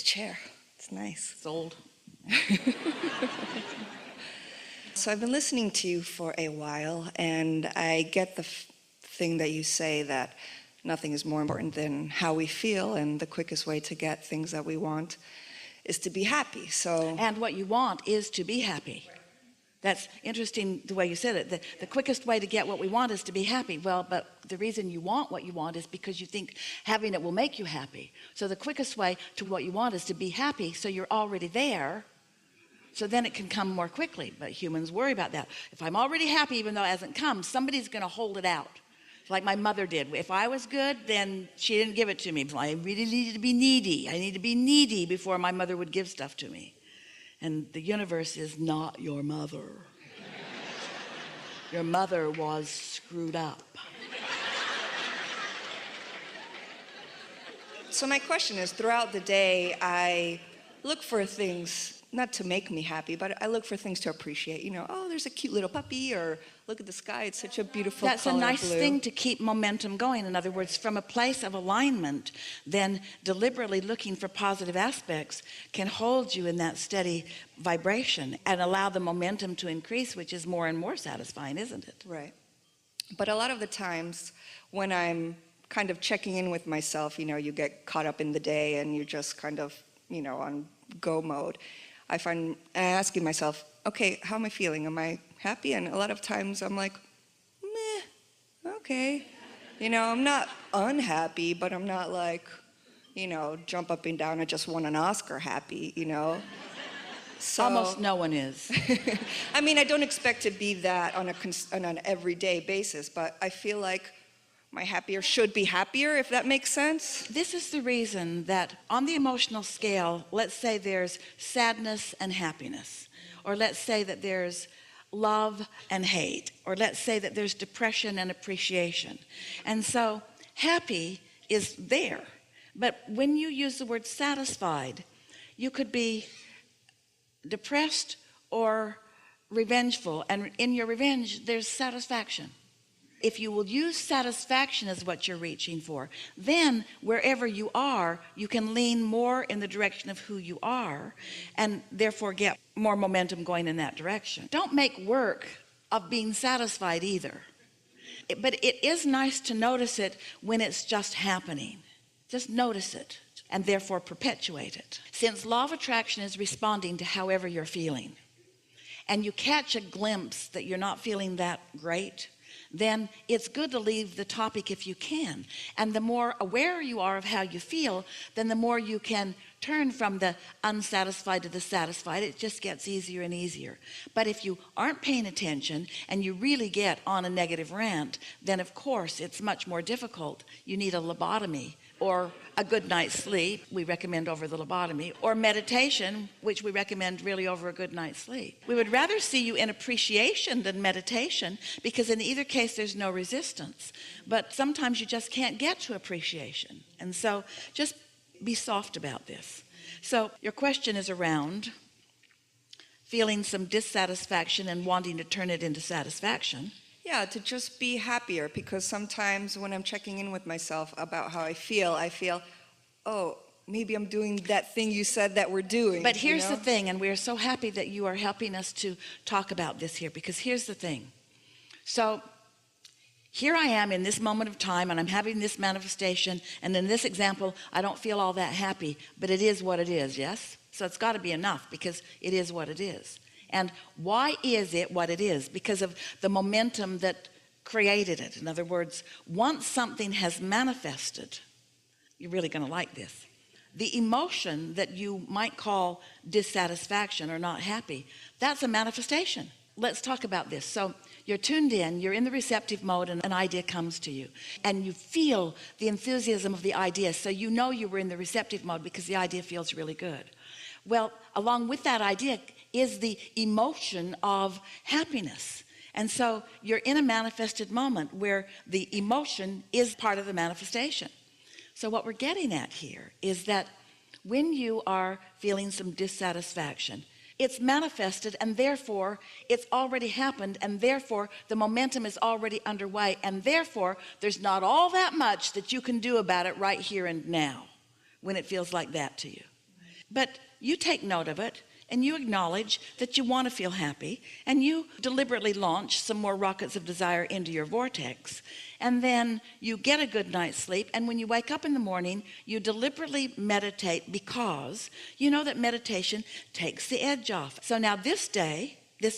this chair. It's nice. It's old. So I've been listening to you for a while, and I get the thing that you say that nothing is more important than how we feel, and the quickest way to get things that we want is to be happy. And what you want is to be happy. That's interesting the way you said it. The quickest way to get what we want is to be happy. Well, but the reason you want what you want is because you think having it will make you happy. So the quickest way to what you want is to be happy, so you're already there. So then it can come more quickly. But humans worry about that. If I'm already happy, even though it hasn't come, somebody's going to hold it out. Like my mother did. If I was good, then she didn't give it to me. I really needed to be needy. I need to be needy before my mother would give stuff to me. And the universe is not your mother. Your mother was screwed up. So my question is, throughout the day, I look for things, not to make me happy, but I look for things to appreciate. You know, oh, there's a cute little puppy, or look at the sky, it's such a beautiful color. That's a nice thing to keep momentum going. In other words, from a place of alignment, then deliberately looking for positive aspects can hold you in that steady vibration and allow the momentum to increase, which is more and more satisfying, isn't it? Right. But a lot of the times when I'm kind of checking in with myself, you know, you get caught up in the day and you're just kind of, you know, on go mode. I'm asking myself, okay, how am I feeling? Am I happy? And a lot of times I'm like, meh, okay. You know, I'm not unhappy, but I'm not like, you know, jump up and down, I just won an Oscar happy, you know. So, almost no one is. I mean, I don't expect to be that on an everyday basis, but I feel like my happier should be happier, if that makes sense. This is the reason that on the emotional scale, let's say there's sadness and happiness, or let's say that there's love and hate, or let's say that there's depression and appreciation. And so happy is there. But when you use the word satisfied, you could be depressed or revengeful, and in your revenge there's satisfaction. If you will use satisfaction as what you're reaching for, then wherever you are, you can lean more in the direction of who you are, and therefore get more momentum going in that direction. Don't make work of being satisfied either. But it is nice to notice it when it's just happening. Just notice it and therefore perpetuate it. Since law of attraction is responding to however you're feeling, and you catch a glimpse that you're not feeling that great, then it's good to leave the topic if you can. And the more aware you are of how you feel, then the more you can turn from the unsatisfied to the satisfied. It just gets easier and easier. But if you aren't paying attention and you really get on a negative rant, then of course it's much more difficult. You need a lobotomy, or a good night's sleep, we recommend over the lobotomy, or meditation, which we recommend really over a good night's sleep. We would rather see you in appreciation than meditation, because in either case there's no resistance. But sometimes you just can't get to appreciation. And so just be soft about this. So your question is around feeling some dissatisfaction and wanting to turn it into satisfaction. Yeah, to just be happier, because sometimes when I'm checking in with myself about how I feel, oh, maybe I'm doing that thing you said that we're doing. But here's the thing, and we are so happy that you are helping us to talk about this here, because here's the thing. So here I am in this moment of time, and I'm having this manifestation, and in this example, I don't feel all that happy, but it is what it is, yes? So it's got to be enough, because it is what it is. And why is it what it is? Because of the momentum that created it. In other words, once something has manifested, you're really going to like this. The emotion that you might call dissatisfaction or not happy, that's a manifestation. Let's talk about this. So you're tuned in, you're in the receptive mode, and an idea comes to you. And you feel the enthusiasm of the idea. So you know you were in the receptive mode because the idea feels really good. Well, along with that idea is the emotion of happiness. And so you're in a manifested moment where the emotion is part of the manifestation. So what we're getting at here is that when you are feeling some dissatisfaction, it's manifested, and therefore it's already happened, and therefore the momentum is already underway, and therefore there's not all that much that you can do about it right here and now when it feels like that to you. But you take note of it and you acknowledge that you want to feel happy, and you deliberately launch some more rockets of desire into your vortex, and then you get a good night's sleep, and when you wake up in the morning you deliberately meditate, because you know that meditation takes the edge off. So now this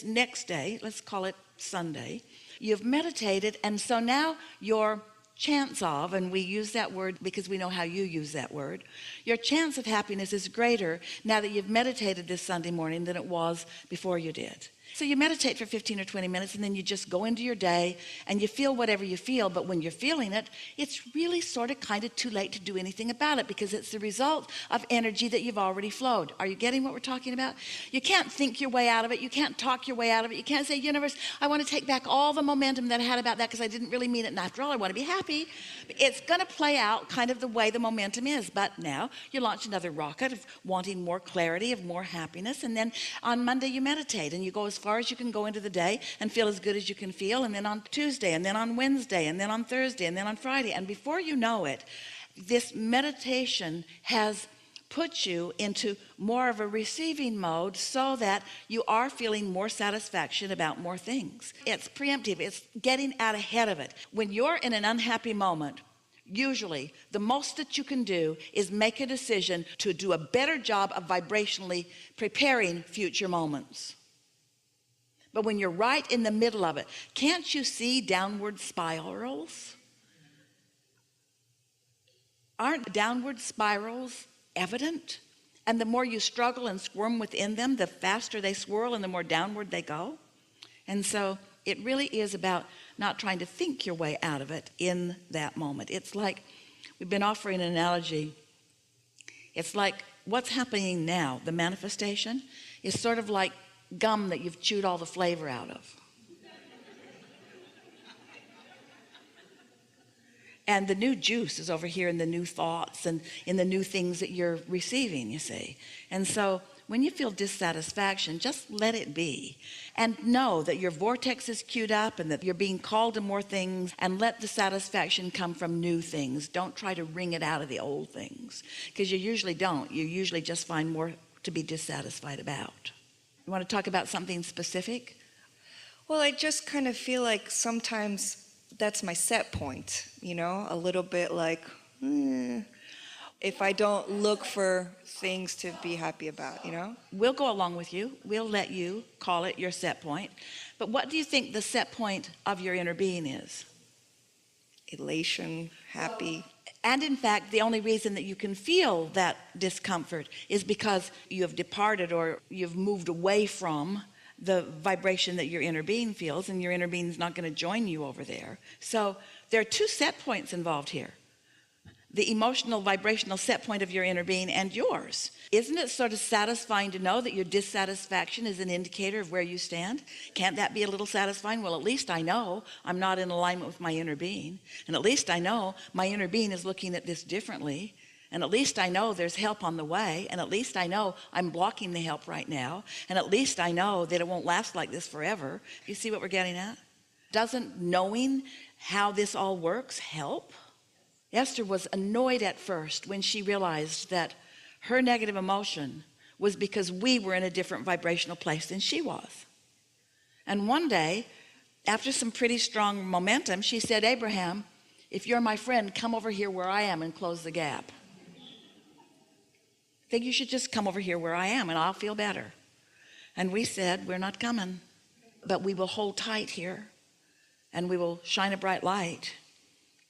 next day, let's call it Sunday, you've meditated, and so now your chance of, and we use that word because we know how you use that word, your chance of happiness is greater now that you've meditated this Sunday morning than it was before you did. So you meditate for 15 or 20 minutes, and then you just go into your day and you feel whatever you feel. But when you're feeling it, it's really sort of kind of too late to do anything about it, because it's the result of energy that you've already flowed. Are you getting what we're talking about? You can't think your way out of it. You can't talk your way out of it. You can't say, universe, I want to take back all the momentum that I had about that because I didn't really mean it, and after all, I want to be happy. It's going to play out kind of the way the momentum is. But now you launch another rocket of wanting more clarity, of more happiness, and then on Monday you meditate and you go as far as you can go into the day and feel as good as you can feel, and then on Tuesday, and then on Wednesday, and then on Thursday, and then on Friday, and before you know it, this meditation has put you into more of a receiving mode, so that you are feeling more satisfaction about more things. It's preemptive. It's getting out ahead of it. When you're in an unhappy moment, usually the most that you can do is make a decision to do a better job of vibrationally preparing future moments. But when you're right in the middle of it, can't you see downward spirals? Aren't downward spirals evident? And the more you struggle and squirm within them, the faster they swirl and the more downward they go. And so it really is about not trying to think your way out of it in that moment. It's like, we've been offering an analogy. It's like what's happening now, the manifestation, is sort of like gum that you've chewed all the flavor out of. And the new juice is over here in the new thoughts and in the new things that you're receiving, you see. And so when you feel dissatisfaction, just let it be, and know that your vortex is queued up and that you're being called to more things, and let the satisfaction come from new things. Don't try to wring it out of the old things, because you usually don't. You usually just find more to be dissatisfied about. You want to talk about something specific? Well, I just kind of feel like sometimes that's my set point, a little bit like, if I don't look for things to be happy about, We'll go along with you. We'll let you call it your set point. But what do you think the set point of your inner being is? Elation, happy. And in fact, the only reason that you can feel that discomfort is because you have departed, or you've moved away from the vibration that your inner being feels, and your inner being is not going to join you over there. So there are two set points involved here: the emotional vibrational set point of your inner being and yours. Isn't it sort of satisfying to know that your dissatisfaction is an indicator of where you stand? Can't that be a little satisfying? Well, at least I know I'm not in alignment with my inner being, and at least I know my inner being is looking at this differently, and at least I know there's help on the way, and at least I know I'm blocking the help right now, and at least I know that it won't last like this forever. You see what we're getting at? Doesn't knowing how this all works help? Esther was annoyed at first when she realized that her negative emotion was because we were in a different vibrational place than she was. And one day, after some pretty strong momentum, she said, Abraham, if you're my friend, come over here where I am and close the gap. I think you should just come over here where I am and I'll feel better. And we said, we're not coming, but we will hold tight here, and we will shine a bright light,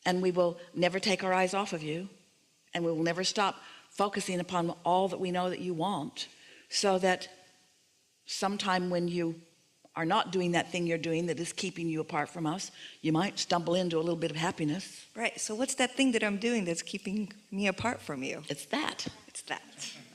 and we will never take our eyes off of you, and we will never stop focusing upon all that we know that you want, so that sometime when you are not doing that thing you're doing that is keeping you apart from us, you might stumble into a little bit of happiness. Right. So what's that thing that I'm doing that's keeping me apart from you? It's that. It's that.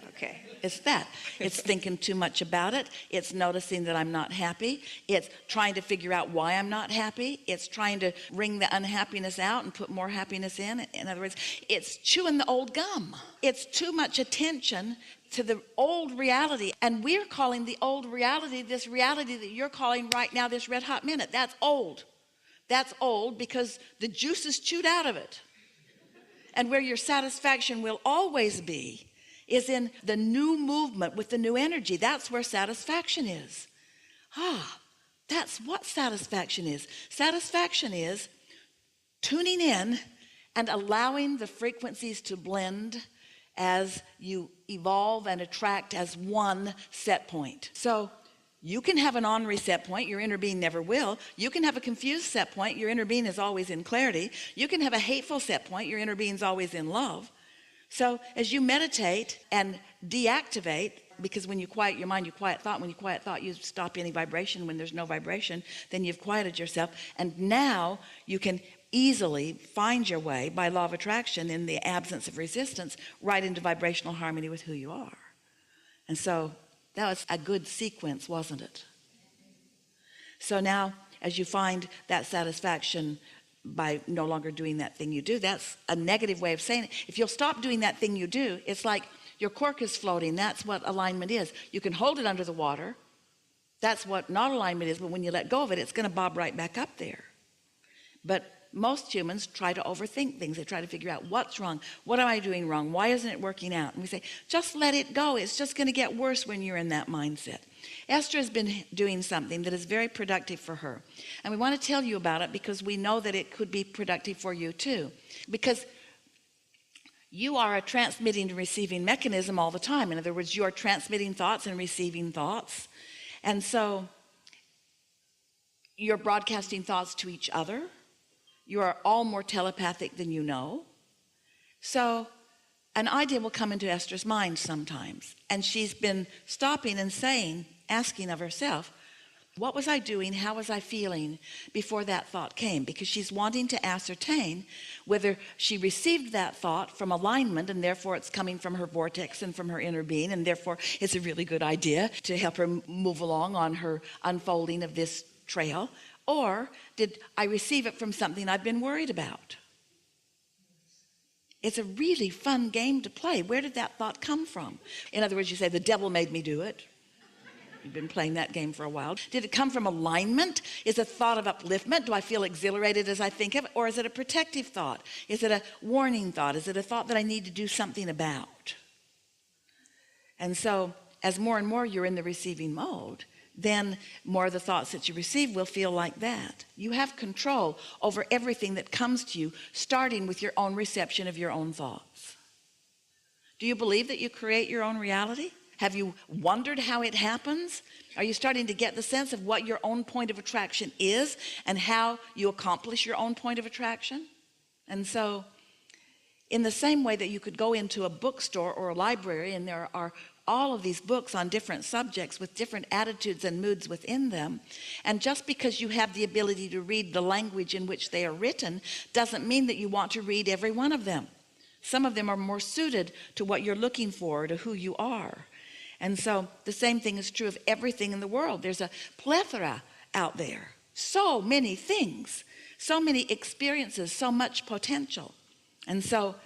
Okay. It's that. It's thinking too much about it. It's noticing that I'm not happy. It's trying to figure out why I'm not happy. It's trying to wring the unhappiness out and put more happiness in. In other words, it's chewing the old gum. It's too much attention to the old reality. And we're calling the old reality, this reality that you're calling right now, this red hot minute. That's old. That's old because the juice is chewed out of it. And where your satisfaction will always be is in the new movement with the new energy. That's where satisfaction is. That's what satisfaction is. Satisfaction is tuning in and allowing the frequencies to blend as you evolve and attract as one set point. So you can have an ornery set point, your inner being never will. You can have a confused set point, your inner being is always in clarity. You can have a hateful set point, your inner being is always in love. So as you meditate and deactivate, because when you quiet your mind, you quiet thought. When you quiet thought, you stop any vibration. When there's no vibration, then you've quieted yourself. And now you can easily find your way by law of attraction, in the absence of resistance, right into vibrational harmony with who you are. And so that was a good sequence, wasn't it? So now, as you find that satisfaction by no longer doing that thing you do, that's a negative way of saying it. If you'll stop doing that thing you do, it's like your cork is floating. That's what alignment is. You can hold it under the water. That's what not alignment is, but when you let go of it, it's going to bob right back up there. But most humans try to overthink things. They try to figure out what's wrong. What am I doing wrong? Why isn't it working out? And we say, just let it go. It's just going to get worse when you're in that mindset. Esther has been doing something that is very productive for her. And we want to tell you about it because we know that it could be productive for you too. Because you are a transmitting and receiving mechanism all the time. In other words, you're transmitting thoughts and receiving thoughts. And so you're broadcasting thoughts to each other. You are all more telepathic than you know. So an idea will come into Esther's mind sometimes. And she's been stopping and saying, asking of herself, what was I doing? How was I feeling before that thought came? Because she's wanting to ascertain whether she received that thought from alignment, and therefore it's coming from her vortex and from her inner being, and therefore it's a really good idea to help her move along on her unfolding of this trail. Or did I receive it from something I've been worried about? It's a really fun game to play. Where did that thought come from? In other words, you say, the devil made me do it. You've been playing that game for a while. Did it come from alignment? Is it a thought of upliftment? Do I feel exhilarated as I think of it? Or is it a protective thought? Is it a warning thought? Is it a thought that I need to do something about? And so as more and more you're in the receiving mode, then more of the thoughts that you receive will feel like that. You have control over everything that comes to you, starting with your own reception of your own thoughts. Do you believe that you create your own reality? Have you wondered how it happens? Are you starting to get the sense of what your own point of attraction is and how you accomplish your own point of attraction? And so in the same way that you could go into a bookstore or a library, and there are all of these books on different subjects with different attitudes and moods within them, and just because you have the ability to read the language in which they are written doesn't mean that you want to read every one of them. Some of them are more suited to what you're looking for, to who you are. And so the same thing is true of everything in the world. There's a plethora out there, so many things, so many experiences, so much potential. And so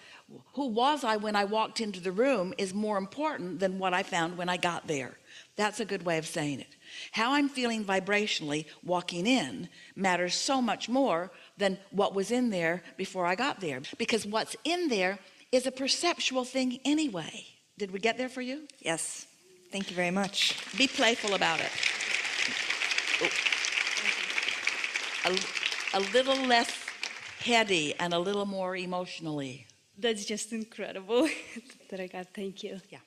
who was I when I walked into the room is more important than what I found when I got there. That's a good way of saying it. How I'm feeling vibrationally walking in matters so much more than what was in there before I got there, because what's in there is a perceptual thing anyway. Did we get there for you? Yes. Thank you very much. Be playful about it. A little less heady and a little more emotionally. That's just incredible that I got. Thank you. Yeah.